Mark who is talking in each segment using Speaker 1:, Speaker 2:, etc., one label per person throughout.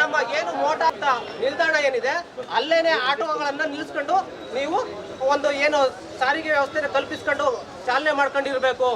Speaker 1: ನಮ್ಮ ಏನು ಮೋಟಾ ಅಂತ ನಿಲ್ದಾಣ ಏನಿದೆ ಅಲ್ಲೇನೆ ಆಟೋಗಳನ್ನ ನಿಲ್ಲಿಸ್ಕೊಂಡು ನೀವು ಒಂದು ಏನು ಸಾರಿಗೆ ವ್ಯವಸ್ಥೆನ ಕಲ್ಪಿಸ್ಕೊಂಡು ಚಾಲನೆ ಮಾಡ್ಕೊಂಡಿರ್ಬೇಕು.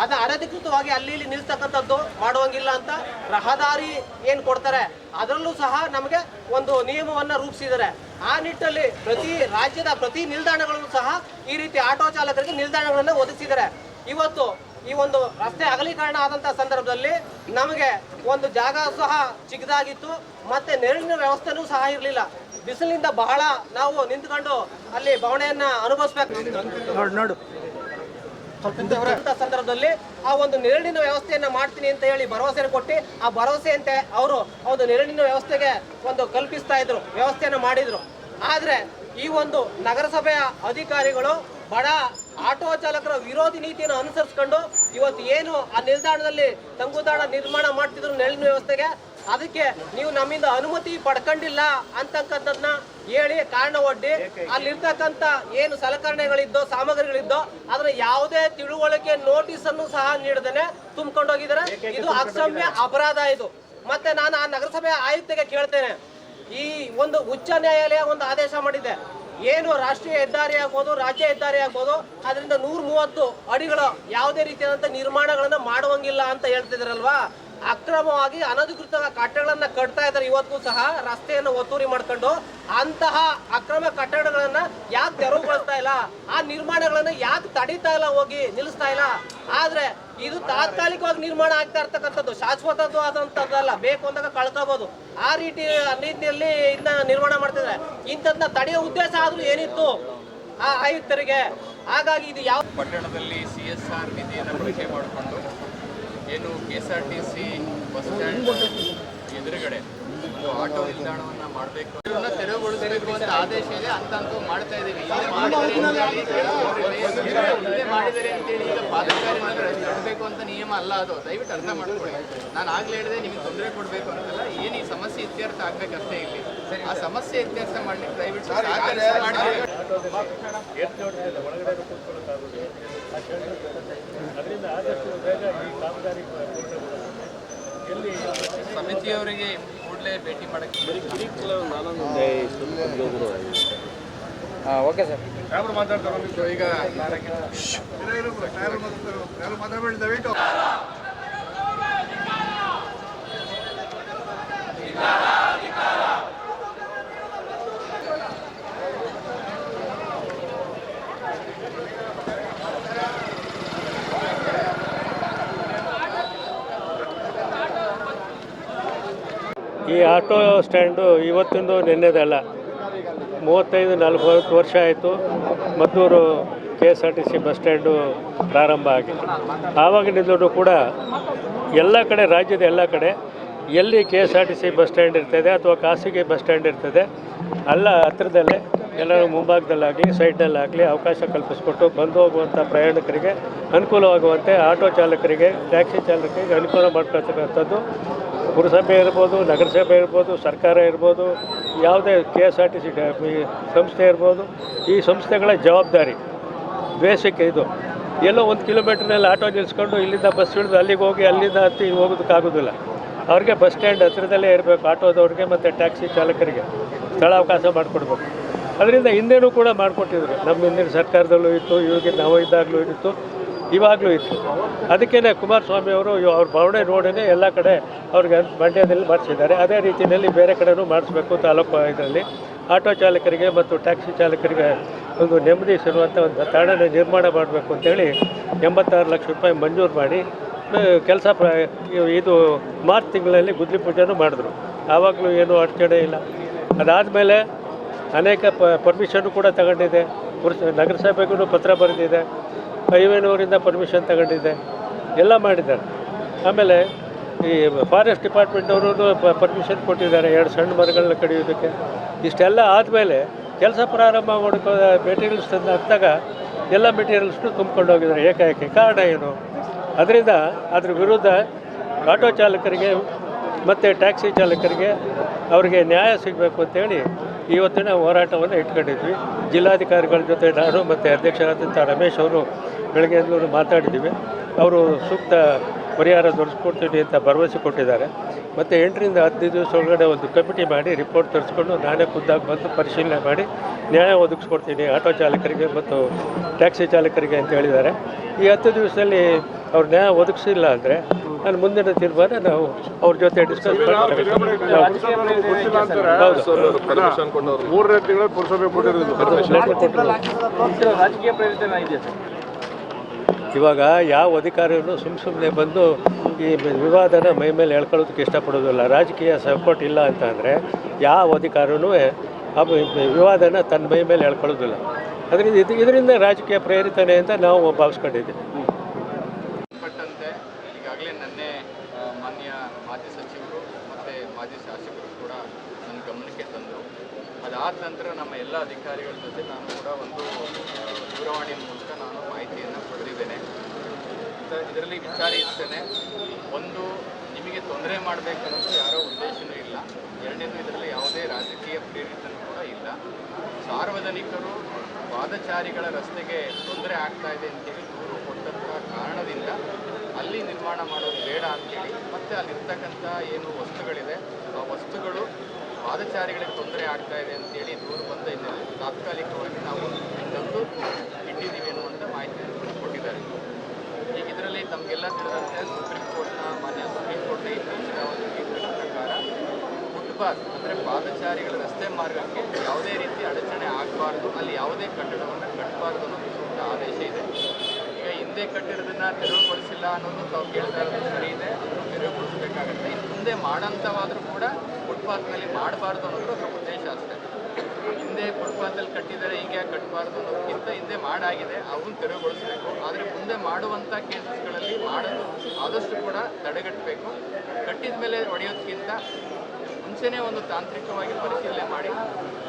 Speaker 1: ಅದನ್ನ ಅನಧಿಕೃತವಾಗಿ ಅಲ್ಲಿ ಇಲ್ಲಿ ನಿಲ್ತಕ್ಕಂಥದ್ದು ಮಾಡುವಂಗಿಲ್ಲ ಅಂತ ರಹದಾರಿ ಏನು ಕೊಡ್ತಾರೆ ಅದರಲ್ಲೂ ಸಹ ನಮಗೆ ಒಂದು ನಿಯಮವನ್ನ ರೂಪಿಸಿದ್ದಾರೆ. ಆ ನಿಟ್ಟಲ್ಲಿ ರಾಜ್ಯದ ಪ್ರತಿ ನಿಲ್ದಾಣಗಳಲ್ಲೂ ಸಹ ಈ ರೀತಿ ಆಟೋ ಚಾಲಕರಿಗೆ ನಿಲ್ದಾಣಗಳನ್ನು ಒದಗಿಸಿದ್ದಾರೆ. ಇವತ್ತು ಈ ಒಂದು ರಸ್ತೆ ಅಗಲೀಕರಣ ಆದಂತ ಸಂದರ್ಭದಲ್ಲಿ ನಮಗೆ ಒಂದು ಜಾಗ ಸಹ ಚಿಕ್ಕದಾಗಿತ್ತು, ಮತ್ತೆ ನೆರಳಿನ ವ್ಯವಸ್ಥೆನೂ ಸಹ ಇರಲಿಲ್ಲ. ಬಿಸಿಲಿನಿಂದ ಬಹಳ ನಾವು ನಿಂತ್ಕೊಂಡು ಅಲ್ಲಿ ಬವಣೆಯನ್ನ ಅನುಭವಿಸ್ಬೇಕು. ಸಂದರ್ಭದಲ್ಲಿ ಆ ಒಂದು ನೆರಳಿನ ವ್ಯವಸ್ಥೆಯನ್ನ ಮಾಡ್ತೀನಿ ಅಂತ ಹೇಳಿ ಭರವಸೆ ಕೊಟ್ಟು ಆ ಭರವಸೆಯಂತೆ ಅವರು ಒಂದು ನೆರಳಿನ ವ್ಯವಸ್ಥೆಗೆ ಒಂದು ಕಲ್ಪಿಸ್ತಾ ಇದ್ರು, ವ್ಯವಸ್ಥೆಯನ್ನ ಮಾಡಿದ್ರು. ಆದ್ರೆ ಈ ಒಂದು ನಗರಸಭೆಯ ಅಧಿಕಾರಿಗಳು ಬಡ ಆಟೋ ಚಾಲಕರ ವಿರೋಧಿ ನೀತಿಯನ್ನು ಅನುಸರಿಸಿಕೊಂಡು ಇವತ್ತು ಏನು ಆ ನಿಲ್ದಾಣದಲ್ಲಿ ತಂಗುದಾಣ ನಿರ್ಮಾಣ ಮಾಡ್ತಿದ್ರು ನೆರಳಿನ ವ್ಯವಸ್ಥೆಗೆ, ಅದಕ್ಕೆ ನೀವು ನಮ್ಮಿಂದ ಅನುಮತಿ ಪಡ್ಕೊಂಡಿಲ್ಲ ಅಂತಕ್ಕಂಥದ್ದನ್ನ ಹೇಳಿ ಕಾರಣ ಒಡ್ಡಿ ಅಲ್ಲಿರ್ತಕ್ಕಂಥ ಏನು ಸಲಕರಣೆಗಳಿದ್ದೋ ಸಾಮಗ್ರಿಗಳಿದ್ದೋ ಅದರ ಯಾವುದೇ ತಿಳುವಳಿಕೆ ನೋಟಿಸ್ ಅನ್ನು ಸಹ ನೀಡದೇನೆ ತುಂಬಿಕೊಂಡೋಗಿದ್ದಾರೆ. ಇದು ಅಕ್ಷಮ್ಯ ಅಪರಾಧ ಇದು. ಮತ್ತೆ ನಾನು ಆ ನಗರಸಭೆ ಆಯುಕ್ತಗೆ ಕೇಳ್ತೇನೆ, ಈ ಒಂದು ಉಚ್ಚ ನ್ಯಾಯಾಲಯ ಒಂದು ಆದೇಶ ಮಾಡಿದೆ, ಏನು ರಾಷ್ಟ್ರೀಯ ಹೆದ್ದಾರಿ ಆಗ್ಬೋದು ರಾಜ್ಯ ಹೆದ್ದಾರಿ ಆಗ್ಬೋದು ಅದರಿಂದ 130 ಅಡಿಗಳ ಯಾವುದೇ ರೀತಿಯಾದಂಥ ನಿರ್ಮಾಣಗಳನ್ನ ಮಾಡುವಂಗಿಲ್ಲ ಅಂತ ಹೇಳ್ತಿದಾರಲ್ವಾ. ಅಕ್ರಮವಾಗಿ ಅನಧಿಕೃತ ಕಟ್ಟಡಗಳನ್ನ ಕಟ್ತಾ ಇದ್ದಾರೆ. ಇವತ್ತು ಸಹ ರಸ್ತೆಯನ್ನು ಒತ್ತುವರಿ ಮಾಡ್ಕೊಂಡು ಅಂತಹ ಅಕ್ರಮ ಕಟ್ಟಡಗಳನ್ನ ಯಾಕೆ ತೆರವುಗೊಳಿಸ್ತಾ ಇಲ್ಲ, ಆ ನಿರ್ಮಾಣಗಳನ್ನ ಯಾಕೆ ತಡೀತಾ ಇಲ್ಲ, ಹೋಗಿ ನಿಲ್ಲಿಸ್ತಾ ಇಲ್ಲ. ಆದ್ರೆ ಇದು ತಾತ್ಕಾಲಿಕವಾಗಿ ನಿರ್ಮಾಣ ಆಗ್ತಾ ಇರ್ತಕ್ಕಂಥದ್ದು, ಶಾಶ್ವತದ್ದು ಆದಂತದ್ದಲ್ಲ, ಬೇಕು ಅಂದಾಗ ಕಳ್ಕೋಬಹುದು. ಆ ರೀತಿಯಲ್ಲಿ ಇದನ್ನ ನಿರ್ಮಾಣ ಮಾಡ್ತಿದ್ರೆ ಇಂಥದ್ನ ತಡೆಯೋ ಉದ್ದೇಶ ಆದ್ರೂ ಏನಿತ್ತು ಆ ಆಯುಕ್ತರಿಗೆ? ಹಾಗಾಗಿ ಇದು ಯಾವ
Speaker 2: ಪಟ್ಟಣದಲ್ಲಿ CSR ನಿಧಿಯನ್ನು ಬಳಕೆ ಮಾಡಿಕೊಂಡು ಏನು KSRTC ಬಸ್ ಸ್ಟ್ಯಾಂಡ್ ಎದುರುಗಡೆ ಒಂದು ಆಟೋ ನಿಲ್ದಾಣವನ್ನು ಮಾಡಬೇಕು, ತೆರವುಗೊಳಿಸಬೇಕು ಅಂತ ಆದೇಶ ಇದೆ. ಅಂತಂತೂ ಮಾಡ್ತಾ ಇದ್ದೀವಿ. ಮಾಡಿದರೆ ಅಂತೇಳಿ ಈಗ ಪಾದಚಾರಿಗಳು ತಡಬೇಕು ಅಂತ ನಿಯಮ ಅಲ್ಲ ಅದು, ದಯವಿಟ್ಟು ಅರ್ಥ ಮಾಡ್ಕೊಳ್ಳಿ. ನಾನು ಆಗ್ಲೇ ಹೇಳಿದೆ ನಿಮಗೆ ತೊಂದರೆ ಕೊಡಬೇಕು ಅಂತಲ್ಲ, ಏನು ಈ ಸಮಸ್ಯೆ ಇತ್ಯರ್ಥ ಆಗ್ಬೇಕಷ್ಟೇ. ಇಲ್ಲಿ ಆ ಸಮಸ್ಯೆ ಇತ್ಯರ್ಥ ಮಾಡ್ಲಿಕ್ಕೆ ದಯವಿಟ್ಟು
Speaker 3: ಅದರಿಂದ ಆದಷ್ಟು ಬೇಗ ಈ ಕಾಮಗಾರಿ
Speaker 2: ಸಮಿತಿಯವರಿಗೆ ಕೂಡಲೇ ಭೇಟಿ ಮಾಡಕ್ಕೆ
Speaker 1: ಓಕೆ ಸರ್.
Speaker 2: ಯಾರು ಮಾತಾಡ್ತಾರೆ ಈಗ
Speaker 3: ಈ ಆಟೋ ಸ್ಟ್ಯಾಂಡು ಇವತ್ತಿಂದು ನಿನ್ನೆದಲ್ಲ, 35-40 ವರ್ಷ ಆಯಿತು. ಮದ್ದೂರು KSRTC ಬಸ್ ಸ್ಟ್ಯಾಂಡು ಪ್ರಾರಂಭ ಆಗಿ ಆವಾಗಿನಿಂದಲೂ ಕೂಡ ಎಲ್ಲ ಕಡೆ, ರಾಜ್ಯದ ಎಲ್ಲ ಕಡೆ ಎಲ್ಲಿ KSRTC ಬಸ್ ಸ್ಟ್ಯಾಂಡ್ ಇರ್ತದೆ ಅಥವಾ ಖಾಸಗಿ ಬಸ್ ಸ್ಟ್ಯಾಂಡ್ ಇರ್ತದೆ ಅಲ್ಲ ಹತ್ತಿರದಲ್ಲೇ ಎಲ್ಲರೂ ಮುಂಭಾಗದಲ್ಲಾಗಲಿ ಸೈಡ್ನಲ್ಲಾಗಲಿ ಅವಕಾಶ ಕಲ್ಪಿಸ್ಕೊಟ್ಟು ಬಂದು ಹೋಗುವಂಥ ಪ್ರಯಾಣಿಕರಿಗೆ ಅನುಕೂಲವಾಗುವಂತೆ ಆಟೋ ಚಾಲಕರಿಗೆ ಟ್ಯಾಕ್ಸಿ ಚಾಲಕರಿಗೆ ಅನುಕೂಲ ಮಾಡ್ಕೊಳ್ತಕ್ಕಂಥದ್ದು ಪುರಸಭೆ ಇರ್ಬೋದು, ನಗರಸಭೆ ಇರ್ಬೋದು, ಸರ್ಕಾರ ಇರ್ಬೋದು, ಯಾವುದೇ KSRTC ಸಂಸ್ಥೆ ಇರ್ಬೋದು, ಈ ಸಂಸ್ಥೆಗಳ ಜವಾಬ್ದಾರಿ ಬೇಸಿಕ್ ಇದು. ಎಲ್ಲೋ 1 ಕಿಲೋಮೀಟ್ರ್ನಲ್ಲಿ ಆಟೋ ನಿಲ್ಲಿಸ್ಕೊಂಡು ಇಲ್ಲಿಂದ ಬಸ್ ಹಿಡಿದು ಅಲ್ಲಿಗೆ ಹೋಗಿ ಅಲ್ಲಿಂದ ಹತ್ತಿ ಹೋಗೋದಕ್ಕಾಗೋದಿಲ್ಲ. ಅವ್ರಿಗೆ ಬಸ್ ಸ್ಟ್ಯಾಂಡ್ ಹತ್ತಿರದಲ್ಲೇ ಇರಬೇಕು, ಆಟೋದವ್ರಿಗೆ ಮತ್ತು ಟ್ಯಾಕ್ಸಿ ಚಾಲಕರಿಗೆ ಸ್ಥಳಾವಕಾಶ ಮಾಡಿಕೊಡ್ಬೇಕು. ಅದರಿಂದ ಹಿಂದೆನೂ ಕೂಡ ಮಾಡಿಕೊಟ್ಟಿದ್ರು, ನಮ್ಮ ಹಿಂದಿನ ಸರ್ಕಾರದಲ್ಲೂ ಇತ್ತು, ಇವಾಗ ನಾವು ಇದ್ದಾಗಲೂ ಇತ್ತು, ಇವಾಗಲೂ ಇತ್ತು. ಅದಕ್ಕೇ ಕುಮಾರಸ್ವಾಮಿ ಅವರು ಅವ್ರ ಬವಣೆ ನೋಡೇ ಎಲ್ಲ ಕಡೆ ಅವ್ರಿಗೆ ಮಂಡ್ಯದಲ್ಲಿ ಮಾಡಿಸಿದ್ದಾರೆ. ಅದೇ ರೀತಿಯಲ್ಲಿ ಬೇರೆ ಕಡೆನೂ ಮಾಡಿಸ್ಬೇಕು. ತಾಲೂಕು ಇದರಲ್ಲಿ ಆಟೋ ಚಾಲಕರಿಗೆ ಮತ್ತು ಟ್ಯಾಕ್ಸಿ ಚಾಲಕರಿಗೆ ಒಂದು ನೆಮ್ಮದಿ ಸಿರುವಂಥ ಒಂದು ತಾಣನ ನಿರ್ಮಾಣ ಮಾಡಬೇಕು ಅಂತೇಳಿ 86 ಲಕ್ಷ ರೂಪಾಯಿ ಮಂಜೂರು ಮಾಡಿ ಕೆಲಸ ಇದು ಮಾರ್ಚ್ ತಿಂಗಳಲ್ಲಿ ಗುದ್ಲಿ ಪೂಜೆನೂ ಮಾಡಿದ್ರು. ಆವಾಗಲೂ ಏನೂ ಅಡಚಣೆ ಇಲ್ಲ. ಅದಾದಮೇಲೆ ಅನೇಕ ಪರ್ಮಿಷನ್ನು ಕೂಡ ತಗೊಂಡಿದೆ, ನಗರಸಭೆಗೂ ಪತ್ರ ಬರೆದಿದೆ, ಹೈವೇನವರಿಂದ ಪರ್ಮಿಷನ್ ತಗೊಂಡಿದೆ, ಎಲ್ಲ ಮಾಡಿದ್ದಾರೆ. ಆಮೇಲೆ ಈ ಫಾರೆಸ್ಟ್ ಡಿಪಾರ್ಟ್ಮೆಂಟವರು ಪರ್ಮಿಷನ್ ಕೊಟ್ಟಿದ್ದಾರೆ 2 ಸಣ್ಣ ಮರಗಳನ್ನ ಕಡಿಯೋದಕ್ಕೆ. ಇಷ್ಟೆಲ್ಲ ಆದಮೇಲೆ ಕೆಲಸ ಪ್ರಾರಂಭ ಮಾಡ್ಕೋ ಮೆಟೀರಿಯಲ್ಸ್ ತಂದು ಹಾಕಿದಾಗ ಎಲ್ಲ ಮೆಟೀರಿಯಲ್ಸ್ನು ತುಂಬ್ಕೊಂಡು ಹೋಗಿದ್ದಾರೆ ಏಕಾಏಕಿ. ಕಾರಣ ಏನು? ಅದರಿಂದ ಅದ್ರ ವಿರುದ್ಧ ಆಟೋ ಚಾಲಕರಿಗೆ ಮತ್ತು ಟ್ಯಾಕ್ಸಿ ಚಾಲಕರಿಗೆ ಅವರಿಗೆ ನ್ಯಾಯ ಸಿಗಬೇಕು ಅಂತೇಳಿ ಇವತ್ತಿನ ಹೋರಾಟವನ್ನು ಇಟ್ಕೊಂಡಿದ್ವಿ. ಜಿಲ್ಲಾಧಿಕಾರಿಗಳ ಜೊತೆ ನಾನು ಮತ್ತು ಅಧ್ಯಕ್ಷರಾದಂಥ ರಮೇಶ್ ಅವರು ಬೆಳಗ್ಗೆಯಿಂದಲೂ ಮಾತಾಡಿದ್ದೀವಿ. ಅವರು ಸೂಕ್ತ ಪರಿಹಾರ ದೊರಕಿಸ್ಕೊಡ್ತೀವಿ ಅಂತ ಭರವಸೆ ಕೊಟ್ಟಿದ್ದಾರೆ. ಮತ್ತು 8ರಿಂದ 15 ದಿವಸ ಒಳಗಡೆ ಒಂದು ಕಮಿಟಿ ಮಾಡಿ ರಿಪೋರ್ಟ್ ತರಿಸ್ಕೊಂಡು ನಾನೇ ಖುದ್ದಾಗಿ ಬಂದು ಪರಿಶೀಲನೆ ಮಾಡಿ ನ್ಯಾಯ ಒದಗಿಸ್ಕೊಡ್ತೀನಿ ಆಟೋ ಚಾಲಕರಿಗೆ ಮತ್ತು ಟ್ಯಾಕ್ಸಿ ಚಾಲಕರಿಗೆ ಅಂತ ಹೇಳಿದ್ದಾರೆ. ಈ 10 ದಿವಸದಲ್ಲಿ ಅವ್ರು ನ್ಯಾಯ ಒದಗಿಸಿಲ್ಲ ಅಂದರೆ ನಾನು ಮುಂದಿನ ತೀರ್ಮಾನ ನಾವು ಅವ್ರ ಜೊತೆ ಡಿಸ್ಕಸ್ ಮಾಡ್ತೇವೆ. ಇವಾಗ ಯಾವ ಅಧಿಕಾರಿಗಳು ಸುಮ್ಮನೆ ಬಂದು ಈ ವಿವಾದನ ಮೈ ಮೇಲೆ ಎಳ್ಕೊಳ್ಳೋದಕ್ಕೆ ಇಷ್ಟಪಡೋದಿಲ್ಲ. ರಾಜಕೀಯ ಸಪೋರ್ಟ್ ಇಲ್ಲ ಅಂತ ಅಂದರೆ ಯಾವ ಅಧಿಕಾರಿನೂ ಆ ವಿವಾದನ ತನ್ನ ಮೈ ಮೇಲೆ ಎಳ್ಕೊಳ್ಳೋದಿಲ್ಲ. ಅದರಿಂದ ಇದರಿಂದ ರಾಜಕೀಯ ಪ್ರೇರಿತನೇ ಅಂತ ನಾವು ಭಾವಿಸ್ಕೊಂಡಿದ್ದೀವಿ.
Speaker 2: ಪಟ್ಟಂತೆ ಈಗಾಗಲೇ ನಿನ್ನೆ ಮಾನ್ಯ ಮಾಜಿ ಸಚಿವರು ಮತ್ತು ಮಾಜಿ ಶಾಸಕರು ಕೂಡ ನನ್ನ ಗಮನಕ್ಕೆ ತಂದರು. ಅದಾದ ನಂತರ ನಮ್ಮ ಎಲ್ಲ ಅಧಿಕಾರಿಗಳ ಜೊತೆ ನಾನು ಕೂಡ ಒಂದು ದೂರವಾಣಿ ಮೂಲಕ ನಾನು ಮಾಹಿತಿಯನ್ನು ಪಡೆದಿದ್ದೇನೆ. ಇದರಲ್ಲಿ ವಿಚಾರ ಇರ್ತೇನೆ, ಒಂದು ನಿಮಗೆ ತೊಂದರೆ ಮಾಡಬೇಕನ್ನೋದು ಯಾರೋ ಉದ್ದೇಶನೂ ಇಲ್ಲ. ಎರಡನೇದು ಇದರಲ್ಲಿ ಯಾವುದೇ ರಾಜಕೀಯ ಪ್ರೇರಿತನೂ ಕೂಡ ಇಲ್ಲ. ಸಾರ್ವಜನಿಕರು ಪಾದಚಾರಿಗಳ ರಸ್ತೆಗೆ ತೊಂದರೆ ಆಗ್ತಾ ಇದೆ ಅಂತೇಳಿ ದೂರು ಕೊಟ್ಟಂಥ ಕಾರಣದಿಂದ ಅಲ್ಲಿ ನಿರ್ಮಾಣ ಮಾಡೋದು ಬೇಡ ಅಂತೇಳಿ, ಮತ್ತು ಅಲ್ಲಿರ್ತಕ್ಕಂಥ ಏನು ವಸ್ತುಗಳಿದೆ ಆ ವಸ್ತುಗಳು ಪಾದಚಾರಿಗಳಿಗೆ ತೊಂದರೆ ಆಗ್ತಾ ಇದೆ ಅಂತೇಳಿ ದೂರು ಬಂದ ಹಿನ್ನೆಲೆ ತಾತ್ಕಾಲಿಕವಾಗಿ ನಾವು ತಂದು ಇಟ್ಟಿದ್ದೀವಿ ಅನ್ನುವಂಥ ಮಾಹಿತಿಯನ್ನು ಕೊಟ್ಟಿದ್ದಾರೆ. ಈಗ ಇದರಲ್ಲಿ ತಮಗೆಲ್ಲ ತಿಳಿದಂತೆ ಮಾನ್ಯ ಸುಪ್ರೀಂ ಕೋರ್ಟ್ ಇತ್ತೀಚಿನ ಒಂದು ತೀರ್ಪಿನ ಪ್ರಕಾರ ಫುಟ್ಪಾತ್ ಅಂದರೆ ಪಾದಚಾರಿಗಳ ರಸ್ತೆ ಮಾರ್ಗಕ್ಕೆ ಯಾವುದೇ ರೀತಿ ಅಡಚಣೆ ಆಗಬಾರ್ದು, ಅಲ್ಲಿ ಯಾವುದೇ ಕಟ್ಟಡವನ್ನು ಕಟ್ಟಬಾರ್ದು ಅನ್ನೋದು ಒಂದು ಆದೇಶ ಇದೆ. ಈಗ ಹಿಂದೆ ಕಟ್ಟಿರೋದನ್ನು ತೆರವುಗೊಳಿಸಿಲ್ಲ ಅನ್ನೋದು ತಾವು ಕೇಳ್ತಾ ಇರೋದು ಸರಿ ಇದೆ, ಅದನ್ನು ತೆರವುಗೊಳಿಸಬೇಕಾಗತ್ತೆ. ಇನ್ನು ಮುಂದೆ ಮಾಡೋಂಥವಾದರೂ ಕೂಡ ಫುಟ್ಪಾತ್ನಲ್ಲಿ ಮಾಡಬಾರ್ದು ಅನ್ನೋದು ಅದರ ಉದ್ದೇಶ ಅಷ್ಟೇ. ಹಿಂದೆ ಫುಟ್ಪಾತಲ್ಲಿ ಕಟ್ಟಿದರೆ ಈಗ ಕಟ್ಟಬಾರ್ದು ಅನ್ನೋದಕ್ಕಿಂತ ಹಿಂದೆ ಮಾಡಾಗಿದೆ, ಅವನ್ನ ತೆರವುಗೊಳಿಸಬೇಕು. ಆದರೆ ಮುಂದೆ ಮಾಡುವಂಥ ಕೇಸಸ್ಗಳಲ್ಲಿ ಮಾಡೋದು ಆದಷ್ಟು ಕೂಡ ತಡೆಗಟ್ಟಬೇಕು. ಕಟ್ಟಿದ ಮೇಲೆ ಹೊಡೆಯೋದಕ್ಕಿಂತ ಮುಂಚೆನೇ ಒಂದು ತಾಂತ್ರಿಕವಾಗಿ ಪರಿಶೀಲನೆ ಮಾಡಿ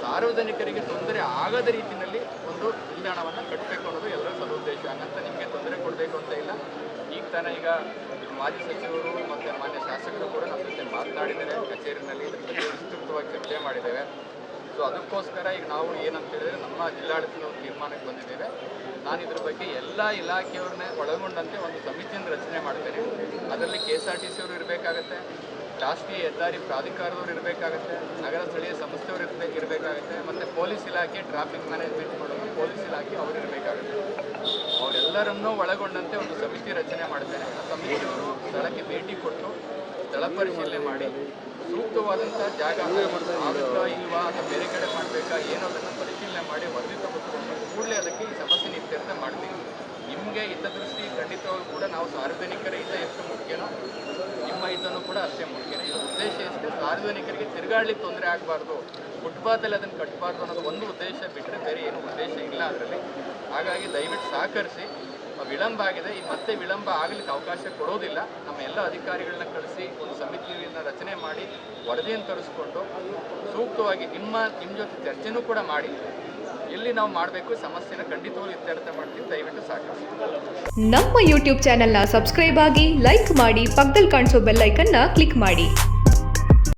Speaker 2: ಸಾರ್ವಜನಿಕರಿಗೆ ತೊಂದರೆ ಆಗದ ರೀತಿಯಲ್ಲಿ ಒಂದು ನಿಲ್ದಾಣವನ್ನು ಕಟ್ಟಬೇಕು ಅನ್ನೋದು ಎಲ್ಲರ ಸದುದ್ದೇಶ. ಹಂಗಂತ ನಿಮಗೆ ತೊಂದರೆ ಕೊಡಬೇಕು ಅಂತ ಇಲ್ಲ. ಈಗ ಮಾಜಿ ಸಚಿವರು ಮತ್ತು ಮಾನ್ಯ ಶಾಸಕರು ಕೂಡ ನಮ್ಮ ಜೊತೆ ಮಾತನಾಡಿದ್ದಾರೆ, ಕಚೇರಿನಲ್ಲಿ ಇದ್ರ ಬಗ್ಗೆ ವಿಸ್ತೃತವಾಗಿ ಚರ್ಚೆ ಮಾಡಿದ್ದೇವೆ. ಸೊ ಅದಕ್ಕೋಸ್ಕರ ಈಗ ನಾವು ಏನಂತ ಹೇಳಿದ್ರೆ ನಮ್ಮ ಜಿಲ್ಲಾಡಳಿತದ ಒಂದು ತೀರ್ಮಾನಕ್ಕೆ ಬಂದಿದ್ದೇವೆ. ನಾನು ಇದ್ರ ಬಗ್ಗೆ ಎಲ್ಲ ಇಲಾಖೆಯವ್ರನ್ನೇ ಒಳಗೊಂಡಂತೆ ಒಂದು ಸಮಿತಿಯನ್ನು ರಚನೆ ಮಾಡ್ತೇನೆ. ಅದರಲ್ಲಿ KSRTC ಅವರು ಇರಬೇಕಾಗತ್ತೆ, ರಾಷ್ಟ್ರೀಯ ಹೆದ್ದಾರಿ ಪ್ರಾಧಿಕಾರದವ್ರು ಇರಬೇಕಾಗತ್ತೆ, ನಗರ ಸ್ಥಳೀಯ ಸಂಸ್ಥೆಯವರು ಇರಬೇಕಾಗತ್ತೆ, ಮತ್ತು ಪೊಲೀಸ್ ಇಲಾಖೆ ಟ್ರಾಫಿಕ್ ಮ್ಯಾನೇಜ್ಮೆಂಟ್ ಮಾಡೋದು ಪೊಲೀಸ್ ಇಲಾಖೆ ಅವರು ಇರಬೇಕಾಗುತ್ತೆ. ಅವರೆಲ್ಲರನ್ನೂ ಒಳಗೊಂಡಂತೆ ಒಂದು ಸಮಿತಿ ರಚನೆ ಮಾಡ್ತೇನೆ. ಆ ಸಮಿತಿಯವರು ಸ್ಥಳಕ್ಕೆ ಭೇಟಿ ಕೊಟ್ಟು ಸ್ಥಳ ಪರಿಶೀಲನೆ ಮಾಡಿ ಸೂಕ್ತವಾದಂಥ ಜಾಗ ಆಗುತ್ತಾ ಇಲ್ವಾ ಅಥವಾ ಬೇರೆ ಕಡೆ ಮಾಡಬೇಕಾ ಏನೋದನ್ನು ಪರಿಶೀಲನೆ ಮಾಡಿ ವರದಿ ತೆಗೆದುಕೊಂಡು ಕೂಡಲೇ ಅದಕ್ಕೆ ಈ ಸಮಸ್ಯೆ ಇತ್ಯರ್ಥ ಮಾಡ್ತೀವಿ. ನಿಮಗೆ ಹಿತದೃಷ್ಟಿ ಖಂಡಿತವಾಗೂ ಕೂಡ ನಾವು ಸಾರ್ವಜನಿಕರ ಹಿತ ಎಷ್ಟು ಮುಖ್ಯನೋ ನಿಮ್ಮ ಹಿತನೂ ಕೂಡ ಅಷ್ಟೇ ಮುಖ್ಯನೇ. ಇದರ ಉದ್ದೇಶ ಎಷ್ಟು, ಸಾರ್ವಜನಿಕರಿಗೆ ತಿರುಗಾಡ್ಲಿಕ್ಕೆ ತೊಂದರೆ ಆಗಬಾರ್ದು, ಫುಟ್ಪಾತಲ್ಲಿ ಅದನ್ನು ಕಟ್ಟಬಾರ್ದು ಅನ್ನೋದು ಒಂದು ಉದ್ದೇಶ ಬಿಟ್ಟರೆ ಬೇರೆ ಏನು ಉದ್ದೇಶ ಇಲ್ಲ ಅದರಲ್ಲಿ. ಹಾಗಾಗಿ ದಯವಿಟ್ಟು ಸಹಕರಿಸಿ. ವಿಳಂಬ ಆಗಿದೆ, ಈ ಮತ್ತೆ ವಿಳಂಬ ಆಗಲಿಕ್ಕೆ ಅವಕಾಶ ಕೊಡೋದಿಲ್ಲ. ನಮ್ಮ ಎಲ್ಲ ಅಧಿಕಾರಿಗಳನ್ನ ಕಳಿಸಿ ಒಂದು ಸಮಿತಿಯನ್ನು ರಚನೆ ಮಾಡಿ ವರದಿಯನ್ನು ತರಿಸ್ಕೊಂಡು ಸೂಕ್ತವಾಗಿ ನಿಮ್ಮ ಜೊತೆ ಚರ್ಚೆನೂ ಕೂಡ ಮಾಡಿ ಎಲ್ಲಿ ನಾವು ಮಾಡಬೇಕು ಸಮಸ್ಯೆನ ಖಂಡಿತವಾಗಿ ಇತ್ಯರ್ಥ ಮಾಡ್ತೀವಿ. ದಯವಿಟ್ಟು ಸಹಕರಿಸಿ.
Speaker 4: ನಮ್ಮ ಯೂಟ್ಯೂಬ್ ಚಾನೆಲ್ನ ಸಬ್ಸ್ಕ್ರೈಬ್ ಆಗಿ, ಲೈಕ್ ಮಾಡಿ, ಪಕ್ಕದಲ್ಲಿ ಕಾಣಿಸೋ ಬೆಲ್ ಐಕನ್ನ ಕ್ಲಿಕ್ ಮಾಡಿ.